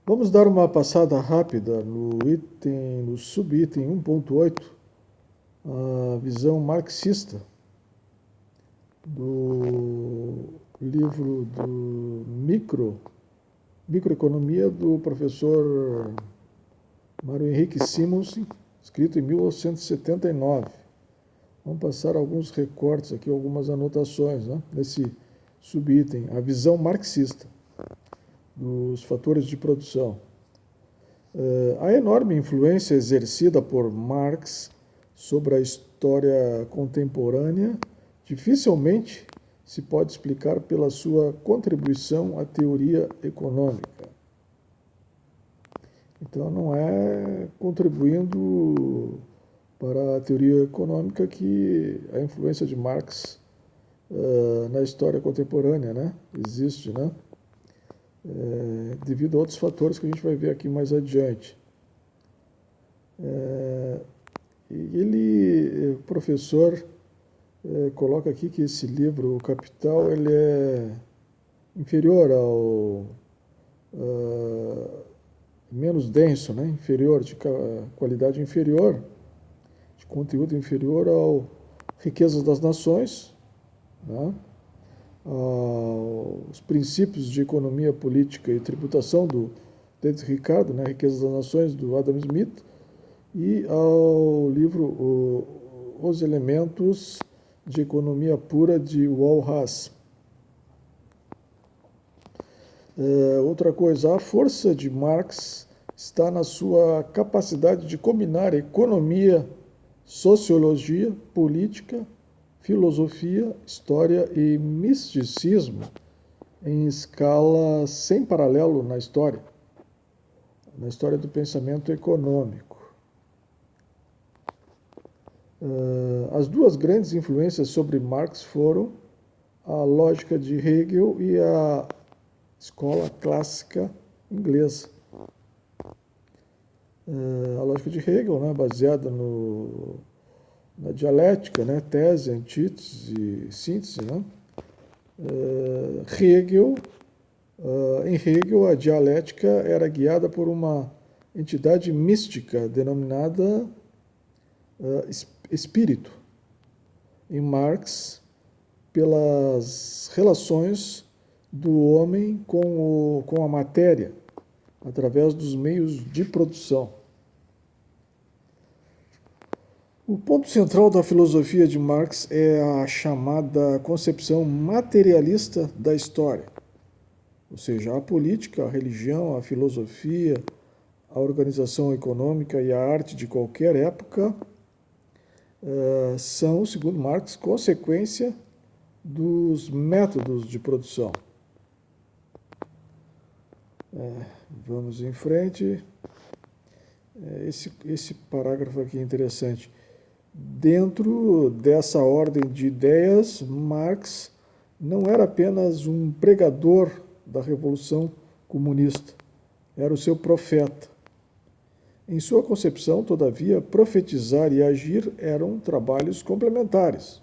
Vamos dar uma passada rápida no subitem 1.8, a visão marxista do livro do Microeconomia do professor Mário Henrique Simonsen, escrito em 1979. Vamos passar alguns recortes aqui, algumas anotações, né, nesse subitem, a visão marxista dos fatores de produção. A enorme influência exercida por Marx sobre a história contemporânea dificilmente se pode explicar pela sua contribuição à teoria econômica. Então, não é contribuindo para a teoria econômica que a influência de Marx na história contemporânea, né, existe, né? Devido a outros fatores que a gente vai ver aqui mais adiante. O professor, coloca aqui que esse livro, O Capital, ele é inferior ao menos denso, né? Inferior, de qualidade inferior, de conteúdo inferior ao Riquezas das Nações, né? Aos princípios de economia política e tributação do David Ricardo, né, Riquezas das Nações, do Adam Smith, e ao livro Os Elementos de Economia Pura, de Walras. Outra coisa, a força de Marx está na sua capacidade de combinar economia, sociologia, política, filosofia, história e misticismo em escala sem paralelo na história do pensamento econômico. As duas grandes influências sobre Marx foram a lógica de Hegel e a escola clássica inglesa. A lógica de Hegel, né, baseada na dialética, né, tese, antítese e síntese, né? Em Hegel, a dialética era guiada por uma entidade mística denominada espírito. Em Marx, pelas relações do homem com a matéria, através dos meios de produção. O ponto central da filosofia de Marx é a chamada concepção materialista da história, ou seja, a política, a religião, a filosofia, a organização econômica e a arte de qualquer época são, segundo Marx, consequência dos métodos de produção. Vamos em frente. Esse parágrafo aqui é interessante. Dentro dessa ordem de ideias, Marx não era apenas um pregador da Revolução Comunista, era o seu profeta. Em sua concepção, todavia, profetizar e agir eram trabalhos complementares.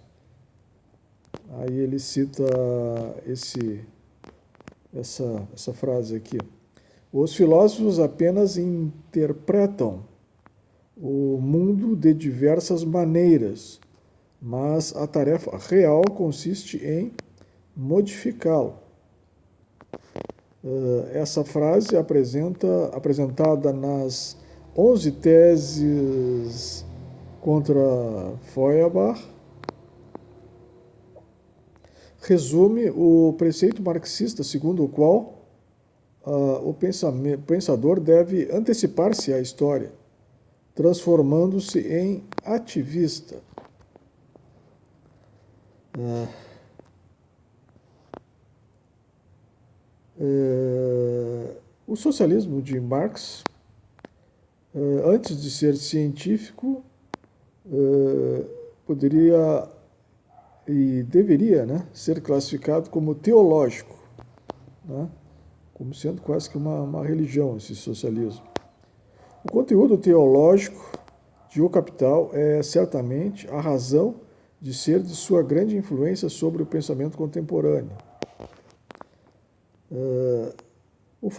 Aí ele cita essa frase aqui. Os filósofos apenas interpretam o mundo de diversas maneiras, mas a tarefa real consiste em modificá-lo. Essa frase apresentada nas 11 teses contra Feuerbach resume o preceito marxista segundo o qual o pensador deve antecipar-se à história, transformando-se em ativista. O socialismo de Marx, antes de ser científico, poderia e deveria, né, ser classificado como teológico, né, como sendo quase que uma religião, esse socialismo. O conteúdo teológico de O Capital é certamente a razão de ser de sua grande influência sobre o pensamento contemporâneo. O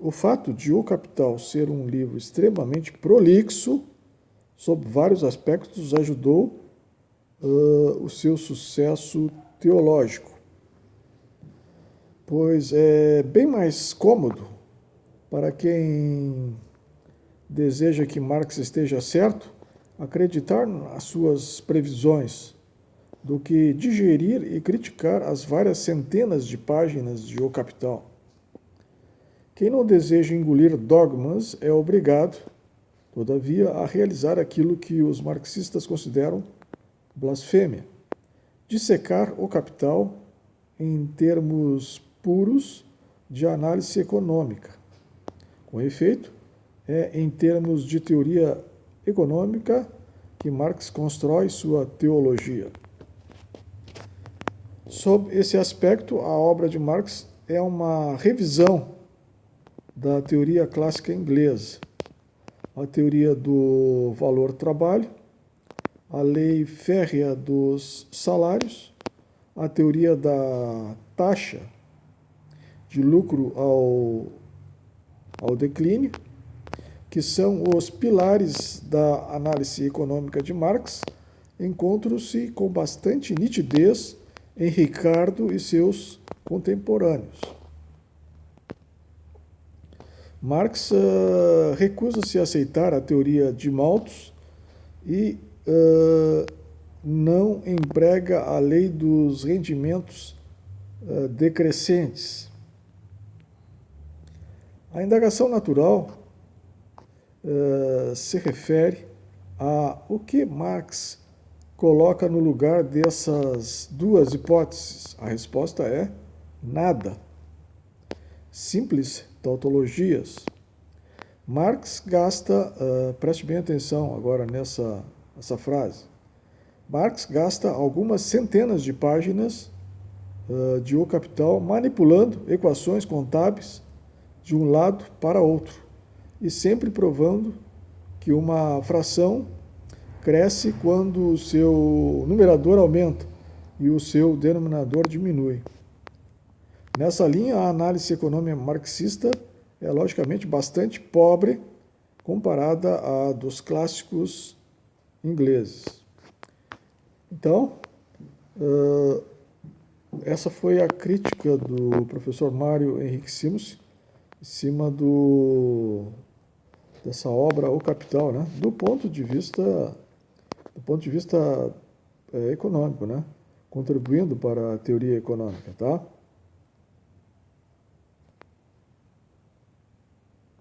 o fato de O Capital ser um livro extremamente prolixo, sob vários aspectos, ajudou o seu sucesso teológico, pois é bem mais cômodo para quem deseja que Marx esteja certo acreditar nas suas previsões do que digerir e criticar as várias centenas de páginas de O Capital. Quem não deseja engolir dogmas é obrigado, todavia, a realizar aquilo que os marxistas consideram blasfêmia: dissecar O Capital em termos puros de análise econômica. Com efeito, é em termos de teoria econômica que Marx constrói sua teologia. Sob esse aspecto, a obra de Marx é uma revisão da teoria clássica inglesa, a teoria do valor-trabalho, a lei férrea dos salários, a teoria da taxa de lucro ao declínio, que são os pilares da análise econômica de Marx, encontram-se com bastante nitidez em Ricardo e seus contemporâneos. Marx recusa-se a aceitar a teoria de Malthus e não emprega a lei dos rendimentos decrescentes. A indagação natural se refere a o que Marx coloca no lugar dessas duas hipóteses. A resposta é nada. Simples tautologias. Marx gasta, preste bem atenção agora nessa frase, Marx gasta algumas centenas de páginas de O Capital manipulando equações contábeis de um lado para outro e sempre provando que uma fração cresce quando o seu numerador aumenta e o seu denominador diminui. Nessa linha, a análise econômica marxista é logicamente bastante pobre comparada à dos clássicos ingleses. Então, essa foi a crítica do professor Mário Henrique Simons em cima dessa obra O Capital, né? do ponto de vista econômico, né? Contribuindo para a teoria econômica, tá?